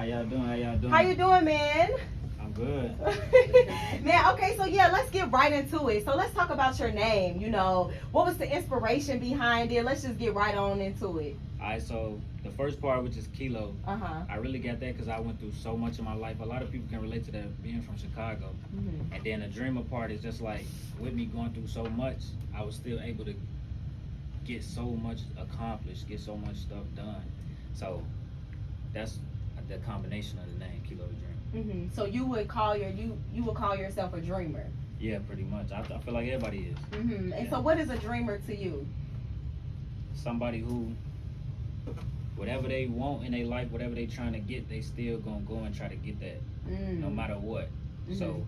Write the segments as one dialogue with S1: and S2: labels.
S1: How y'all doing? How y'all doing?
S2: How you doing, man?
S1: I'm good.
S2: Man, okay, so yeah, let's get right into it. So let's talk about your name. You know, what was the inspiration behind it? Let's just get right on into it.
S1: Alright, so the first part, which is Kilo,
S2: Uh-huh.
S1: I really got that because I went through so much in my life. A lot of people can relate to that, being from Chicago.
S2: Mm-hmm.
S1: And then the dreamer part is just like, with me going through so much, I was still able to get so much accomplished, get so much stuff done. So that's the combination of the name, Kilo the Dreamer.
S2: Mm-hmm. So you would call yourself a dreamer.
S1: Yeah, pretty much. I feel like everybody is.
S2: Mm-hmm. And
S1: Yeah.
S2: so what is a dreamer to you?
S1: Somebody who, whatever they want in their life, whatever they trying to get, they still gonna go and try to get that, no matter what.
S2: Mm-hmm.
S1: So,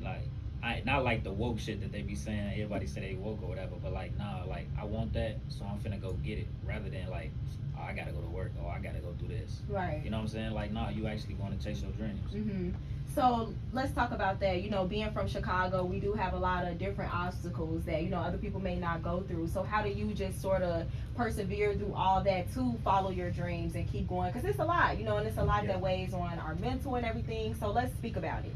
S1: like, I not like the woke shit that they be saying. Everybody say they woke or whatever, but like, nah, like I want that, so I'm finna go get it, rather than like, oh, I gotta go to work, or I gotta go do this.
S2: Right.
S1: You know what I'm saying? Like, nah, you actually want to chase your dreams.
S2: Mm-hmm. So let's talk about that. You know, being from Chicago, we do have a lot of different obstacles that, you know, other people may not go through. So how do you just sort of persevere through all that to follow your dreams and keep going? Because it's a lot, you know, and it's a lot that weighs on our mental and everything. So let's speak about it.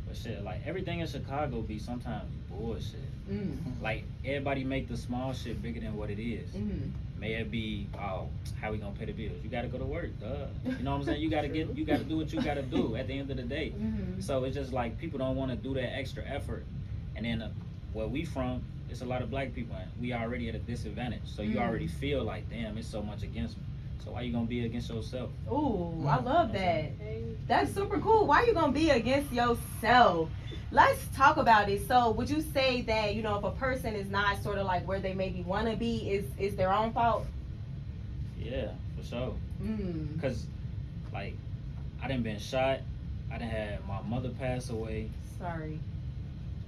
S1: But shit, like everything in Chicago be sometimes bullshit.
S2: Mm-hmm.
S1: Like everybody make the small shit bigger than what it is.
S2: Mm-hmm.
S1: May it be, oh, how we gonna pay the bills? You gotta go to work, duh. You know what I'm saying? You gotta do what you gotta do at the end of the day.
S2: Mm-hmm.
S1: So it's just like people don't want to do that extra effort. And then where we from, it's a lot of black people, and we already at a disadvantage. So you already feel like, damn, it's so much against me. So why you gonna be against yourself?
S2: Ooh, I love that. That's super cool. Why you gonna be against yourself? Let's talk about it. So would you say that, you know, if a person is not sort of like where they maybe want to be, is their own fault?
S1: Yeah, for sure.
S2: Mm.
S1: Cause like I done been shot. I done had my mother pass away.
S2: Sorry.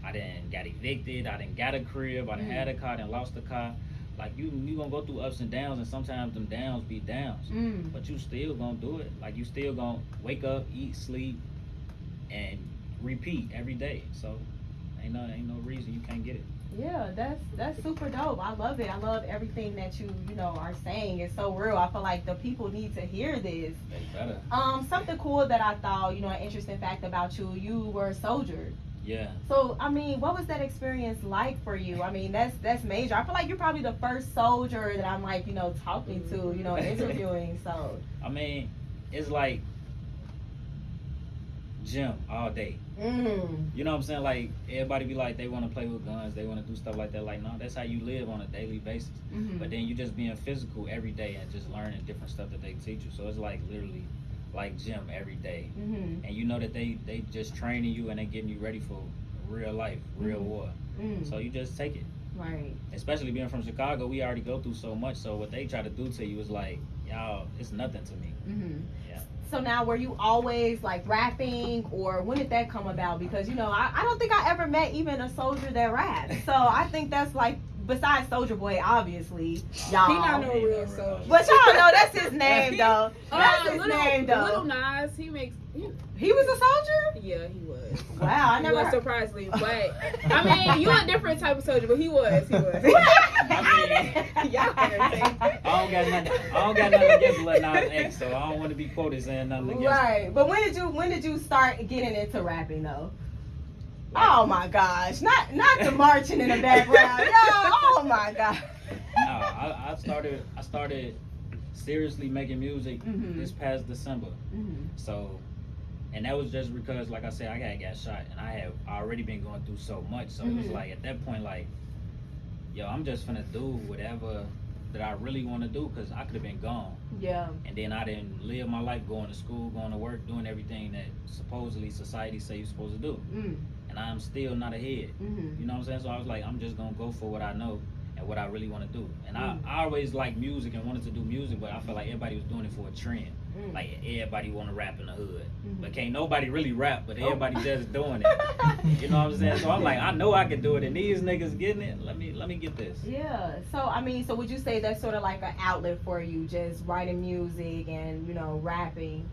S1: I done got evicted. I done got a crib. I done had a car. I done lost a car. Like you gonna go through ups and downs, and sometimes them downs be downs.
S2: Mm.
S1: But you still gonna do it. Like you still gonna wake up, eat, sleep, and repeat every day. So ain't no reason you can't get it.
S2: Yeah, that's super dope. I love it. I love everything that you know are saying. It's so real. I feel like the people need to hear this.
S1: They better.
S2: Something cool that I thought, you know, an interesting fact about you. You were a soldier.
S1: Yeah.
S2: So, I mean, what was that experience like for you? I mean, that's major. I feel like you're probably the first soldier that I'm like, you know, talking to, you know, interviewing. So,
S1: I mean, it's like gym all day. You know what I'm saying? Like everybody be like, they want to play with guns, they want to do stuff like that. Like, no, that's how you live on a daily basis. But then you just being physical every day and just learning different stuff that they teach you. So it's like literally like gym every day. And you know that they just training you and they getting you ready for real life, real war. So you just take it.
S2: Right.
S1: Especially being from Chicago, we already go through so much. So what they try to do to you is like, y'all, it's nothing to me. Yeah.
S2: So now, were you always like rapping, or when did that come about? Because, you know, I don't think I ever met even a soldier that raps. So I think that's like, besides Soldier Boy, obviously, y'all.
S3: He not no real soldier.
S2: But y'all know that's his name, though. That's his name, though.
S3: Little Nas, he makes.
S2: He was a soldier?
S3: Yeah, he was.
S2: Wow, I
S3: He
S2: never
S3: was
S2: heard.
S3: surprisingly, but I mean, you a different type of soldier, but he was.
S2: Y'all
S1: I don't got nothing against Lil Nas X, so I don't want to be quoted saying nothing against him.
S2: Right, but when did you start getting into rapping though? Oh my gosh, not the marching in the background, yo! Oh my god.
S1: No, I started seriously making music this past December. So, and that was just because, like I said, I got shot, and I have already been going through so much. So it was like at that point, like, yo, I'm just finna do whatever that I really want to do, because I could have been gone.
S2: Yeah.
S1: And then I didn't live my life going to school, going to work, doing everything that supposedly society say you're supposed to do. And I'm still not ahead. You know what I'm saying? So I was like, I'm just gonna go for what I know and what I really want to do. And I always liked music and wanted to do music, but I felt like everybody was doing it for a trend. Like everybody want to rap in the hood, but can't nobody really rap, but everybody just doing it. You know what I'm saying? So I'm like, I know I can do it, and these niggas getting it. Let me get this.
S2: Yeah. So I mean, so would you say that's sort of like an outlet for you, just writing music and, you know, rapping?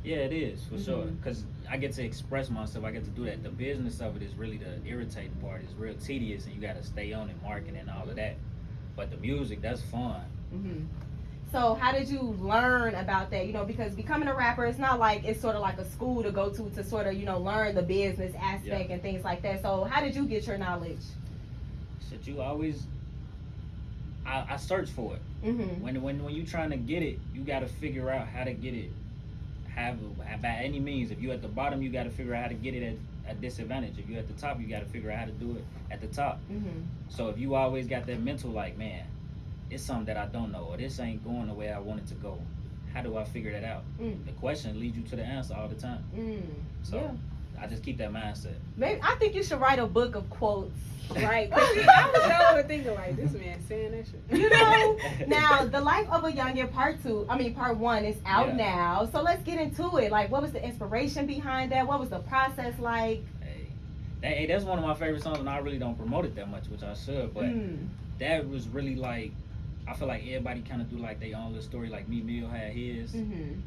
S1: Yeah, it is, for sure, because I get to express myself. I get to do that. The business of it is really the irritating part. It's real tedious, and you got to stay on it, marketing and all of that. But the music, that's fun.
S2: So how did you learn about that? You know, because becoming a rapper, it's not like it's sort of like a school to go to sort of, you know, learn the business aspect and things like that. So how did you get your knowledge?
S1: Shit, you always, I search for it. When you trying to get it, you got to figure out how to get it. By any means. If you at the bottom, you got to figure out how to get it at disadvantage. If you at the top, you got to figure out how to do it at the top. So if you always got that mental like, man, it's something that I don't know, or this ain't going the way I want it to go, how do I figure that out? The question leads you to the answer all the time. So I just keep that mindset.
S2: Maybe I think you should write a book of quotes.
S3: Right. I was always thinking like, this man saying that shit.
S2: You know, now The Life of a Youngin' part 1 is out now. So let's get into it. Like, what was the inspiration behind that? What was the process like?
S1: Hey, that's one of my favorite songs, and I really don't promote it that much, which I should. But that was really like, I feel like everybody kind of do like their own little story. Like me, Mill had his, and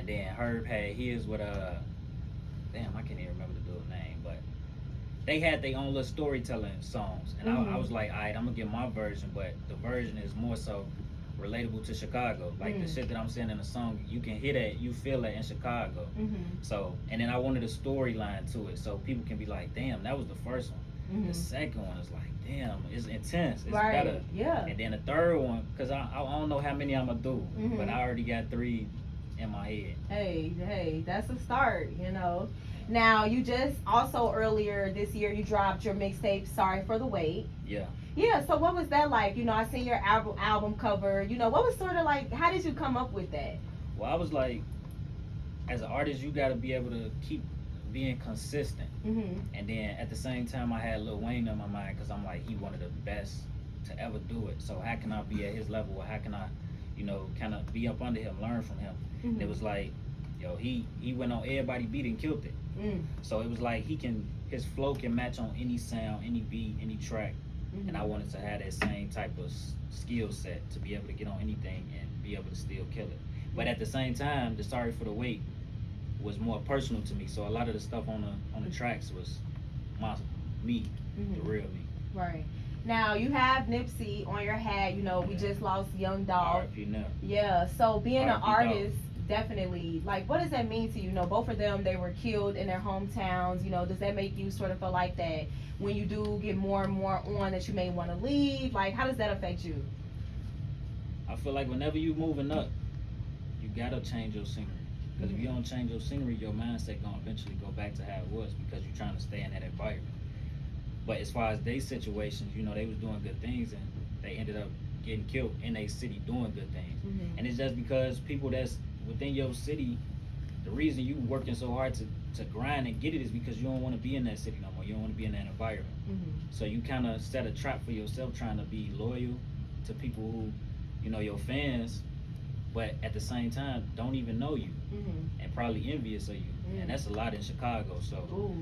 S1: then Herb had his with damn, I can't even remember the dude's name, but they had their own little storytelling songs, and I was like, all right, I'm gonna get my version, but the version is more so relatable to Chicago. Like the shit that I'm saying in the song, you can hear that, you feel that in Chicago. So, and then I wanted a storyline to it, so people can be like, damn, that was the first one. The second one is like, damn, it's intense, it's better. And then the third one, because I don't know how many I'm gonna do, but I already got 3 in my head.
S2: Hey, that's a start, you know. Now, you just also earlier this year, you dropped your mixtape, Sorry for the Wait. Yeah, so what was that like? You know, I seen your album cover. You know, what was sort of like, how did you come up with that?
S1: Well, I was like, as an artist, you got to be able to keep being consistent. And then at the same time, I had Lil Wayne in my mind because I'm like, he one of the best to ever do it. So how can I be at his level? Or how can I, you know, kind of be up under him, learn from him? And it was like, yo, he went on everybody beat and killed it. So it was like his flow can match on any sound, any beat, any track. And I wanted to have that same type of skill set to be able to get on anything and be able to still kill it. But at the same time, the Sorry for the Wait was more personal to me. So a lot of the stuff on the tracks was me, the real me.
S2: Right. Now you have Nipsey on your hat. You know, we just lost Young Dog.
S1: R.I.P. now.
S2: Yeah. So being an artist.
S1: Dog.
S2: Definitely. Like, what does that mean to you? You know, both of them, they were killed in their hometowns. You know, does that make you sort of feel like that when you do get more and more on that you may want to leave? Like, how does that affect you?
S1: I feel like whenever you moving up, you gotta change your scenery. Because if you don't change your scenery, your mindset gonna eventually go back to how it was because you're trying to stay in that environment. But as far as their situations, you know, they was doing good things and they ended up getting killed in a city doing good things. And it's just because people that's within your city, the reason you working so hard to grind and get it is because you don't want to be in that city no more. You don't want to be in that environment. So you kind of set a trap for yourself trying to be loyal to people who, you know, your fans, but at the same time don't even know you and probably envious of you. And that's a lot in Chicago. So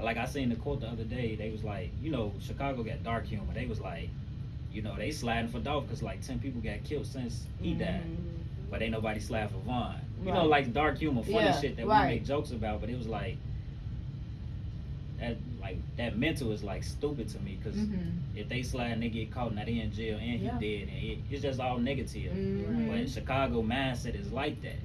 S1: like I seen the quote the other day, they was like, you know, Chicago got dark humor. They was like, you know, they sliding for Dolph because like 10 people got killed since he died. But ain't nobody slide for Vaughn. You know, like dark humor, funny shit that we make jokes about. But it was like that mental is like stupid to me because if they slide and they get caught and they in jail and he dead, and it's just all negative. But Chicago mindset is like that.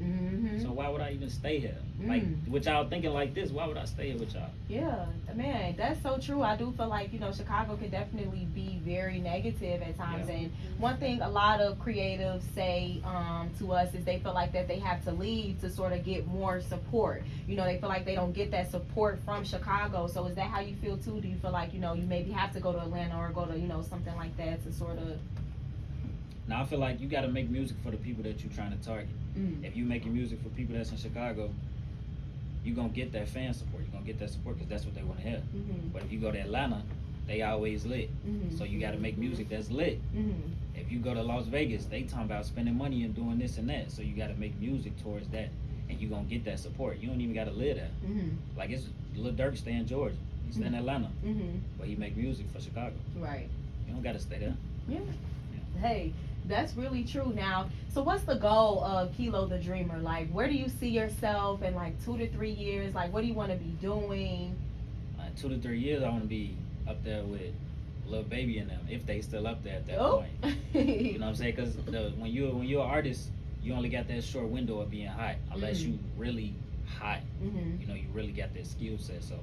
S1: So why would I even stay here? Like with y'all thinking like this, why would I stay here with y'all?
S2: Yeah, man, that's so true. I do feel like, you know, Chicago can definitely be very negative at times. And one thing a lot of creatives say to us is they feel like that they have to leave to sort of get more support. You know, they feel like they don't get that support from Chicago. So is that how you feel too? Do you feel like, you know, you maybe have to go to Atlanta or go to, you know, something like that to sort of...
S1: Now I feel like you got to make music for the people that you're trying to target. If you making music for people that's in Chicago, you're going to get that fan support. You're going to get that support because that's what they want to hear. But if you go to Atlanta, they always lit. So you got to make music that's lit. If you go to Las Vegas, they talking about spending money and doing this and that. So you got to make music towards that. And you're going to get that support. You don't even got to live there. Like it's Lil Durk stay in Georgia. He stay in Atlanta. But he make music for Chicago.
S2: Right.
S1: You don't got to stay there.
S2: Hey, that's really true. Now, so what's the goal of Kilo the Dreamer? Like, where do you see yourself in like 2 to 3 years? Like, what do you want to be doing?
S1: 2 to 3 years, I want to be up there with Lil Baby in them if they still up there at that
S2: Oh.
S1: point. You know what I'm saying? Because when you're an artist, you only got that short window of being hot unless you really hot. You know, you really got that skill set. So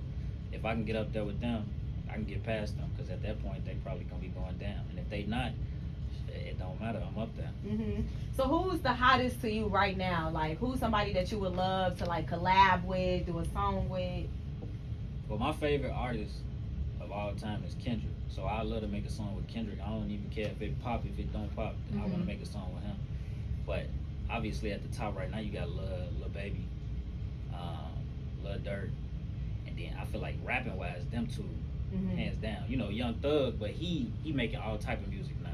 S1: if I can get up there with them, I can get past them because at that point they probably gonna be going down. And if they not, it don't matter. I'm up there.
S2: So who's the hottest to you right now? Like, who's somebody that you would love to like collab with, do a song with?
S1: Well, my favorite artist of all time is Kendrick. So I love to make a song with Kendrick. I don't even care if it pop, if it don't pop. I want to make a song with him. But obviously at the top right now you got Lil Baby, Lil Durk, and then I feel like rapping wise, them two hands down. You know, Young Thug, but he making all type of music now.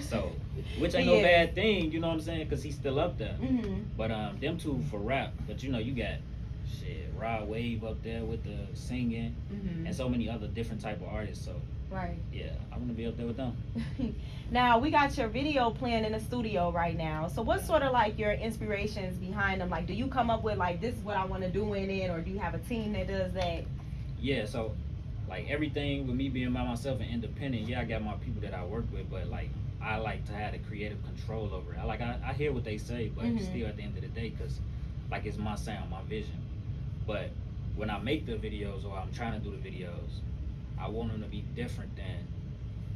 S1: So, which ain't no bad thing, you know what I'm saying? Because he's still up there. But them two for rap. But you know, you got Rod Wave up there with the singing, and so many other different type of artists. So, yeah, I'm gonna be up there with them.
S2: Now we got your video playing in the studio right now. So what's sort of like your inspirations behind them? Like, do you come up with like, this is what I want to do in it, or do you have a team that does that?
S1: Yeah, so like everything with me being by myself and independent, yeah, I got my people that I work with, but like I like to have the creative control over it. I hear what they say, but still at the end of the day, because like it's my sound, my vision. But when I make the videos or I'm trying to do the videos, I want them to be different than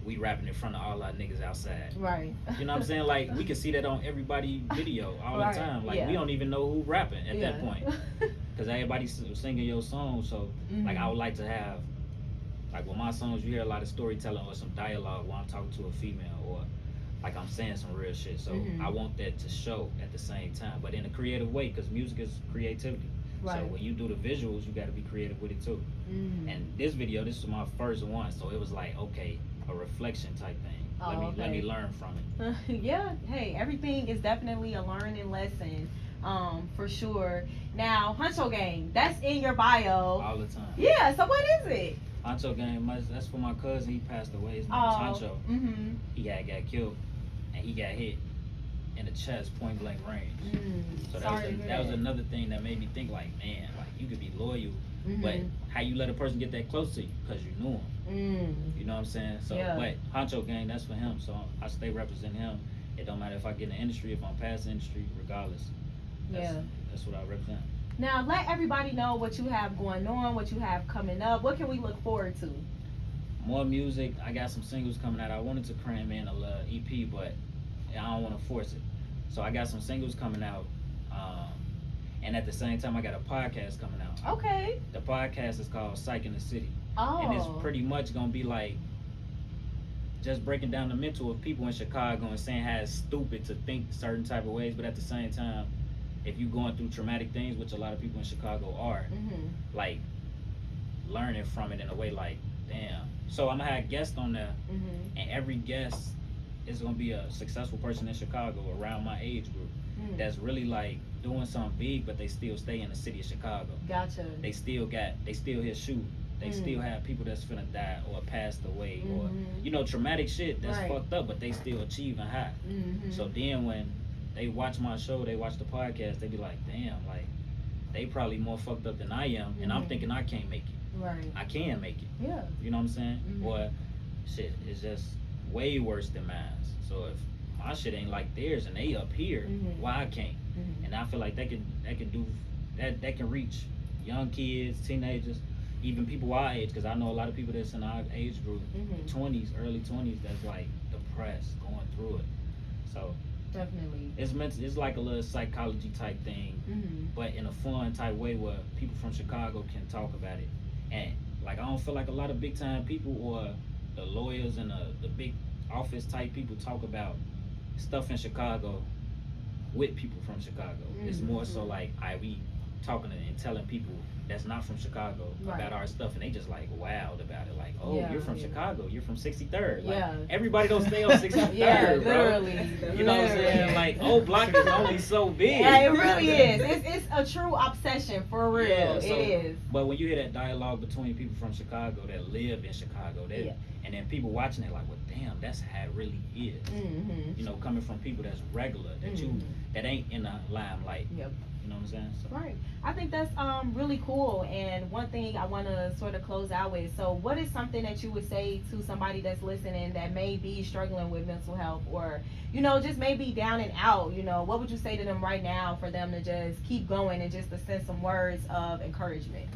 S1: we rapping in front of all our niggas outside.
S2: Right.
S1: You know what I'm saying? Like, we can see that on everybody's video all the time. Like, we don't even know who rapping at that point. Because everybody's singing your song. So, like, I would like to have, like, with my songs, you hear a lot of storytelling or some dialogue while I'm talking to a female, or like I'm saying some real shit. So, I want that to show at the same time, but in a creative way, because music is creativity. So when you do the visuals, you got to be creative with it too. And this video, this was my first one, so it was like, okay, a reflection type thing. Let me learn from it.
S2: Yeah, hey, everything is definitely a learning lesson, for sure. Now, Huncho Gang, that's in your bio
S1: All the time.
S2: Yeah, so what is it?
S1: Huncho Gang, that's for my cousin. He passed away. His name is Huncho. He got killed, and he got hit in the chest, point blank range. So that was another thing that made me think, like, man, like you could be loyal, but how you let a person get that close to you? Because you knew him. You know what I'm saying? So, but Huncho Gang, that's for him. So I stay representing him. It don't matter if I get in the industry, if I'm past the industry, regardless. That's what I represent.
S2: Now let everybody know what you have going on, what you have coming up. What can we look forward to?
S1: More music. I got some singles coming out. I wanted to cram in a little EP, but I don't want to force it. So I got some singles coming out, and at the same time I got a podcast coming out.
S2: Okay.
S1: The podcast is called Psych in the City.
S2: And
S1: it's pretty much gonna be like just breaking down the mental of people in Chicago and saying how it's stupid to think certain type of ways, but at the same time, if you're going through traumatic things, which a lot of people in Chicago are, like learning from it in a way like, damn. So I'm gonna have guests on there, and every guest is gonna be a successful person in Chicago around my age group that's really like doing something big, but they still stay in the city of Chicago.
S2: Gotcha.
S1: They still here shooting. They still have people that's finna die or passed away or, you know, traumatic shit that's fucked up, but they still achieving high. So then when they watch my show, they watch the podcast, they be like, damn, like, they probably more fucked up than I am, and I'm thinking I can't make it.
S2: Right.
S1: I can make it.
S2: Yeah.
S1: You know what I'm saying? Or shit, it's just way worse than mine. So if my shit ain't like theirs and they up here, why I can't? And I feel like that can do that. That can reach young kids, teenagers, even people our age. Because I know a lot of people that's in our age group, 20s, early 20s, that's like depressed, going through it. So
S2: definitely,
S1: it's like a little psychology type thing, but in a fun type way where people from Chicago can talk about it. And like, I don't feel like a lot of big time people or the lawyers and the big office type people talk about stuff in Chicago with people from Chicago. It's more so like we talking and telling people that's not from Chicago about our stuff, and they just like wowed about it. Like, oh, you're from Chicago, you're from 63rd. Like, everybody don't stay on 63rd, bro.
S2: Literally.
S1: You know what I'm saying? Like, old block is only so big.
S2: Yeah, it really is. It's a true obsession, for real.
S1: Yeah, so,
S2: it is.
S1: But when you hear that dialogue between people from Chicago that live in Chicago, and then people watching it like, well, damn, that's how it really is. You know, coming from people that's regular, that ain't in the limelight. You know what I'm saying? So.
S2: Right. I think that's really cool. And one thing I want to sort of close out with. So, what is something that you would say to somebody that's listening that may be struggling with mental health, or just maybe down and out? What would you say to them right now for them to just keep going and just to send some words of encouragement?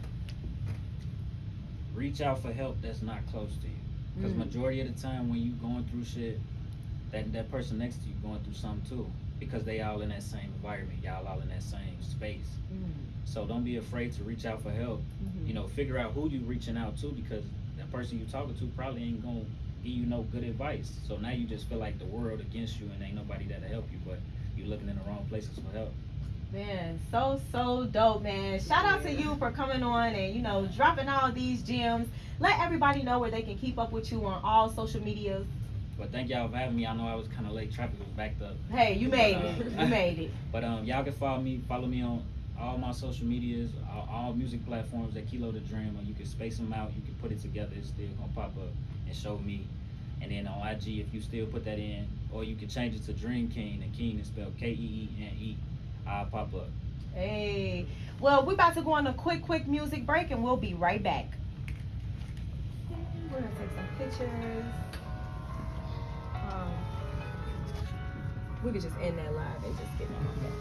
S1: Reach out for help that's not close to you. Because majority of the time when you going through shit, that person next to you going through something too. Because they all in that same environment. Y'all all in that same space. So don't be afraid to reach out for help. Figure out who you reaching out to, because that person you talking to probably ain't gonna give you no good advice. So now you just feel like the world against you and ain't nobody that'll help you, but you looking in the wrong places for help.
S2: Man, so dope, man. Shout out to you for coming on and dropping all these gems. Let everybody know where they can keep up with you on all social medias.
S1: But thank y'all for having me. I know I was kind of late. Traffic was backed up.
S2: Hey, you made it. You made it.
S1: But y'all can follow me on all my social medias, all music platforms at Kilo the Dream. Or you can space them out. You can put it together. It's still gonna pop up and show me. And then on IG, if you still put that in, or you can change it to Dreamkeene, and Keene is spelled Keene. I'll pop up.
S2: Hey, well, we're about to go on a quick music break, and we'll be right back. We're gonna take some pictures. We could just end that live and just get on.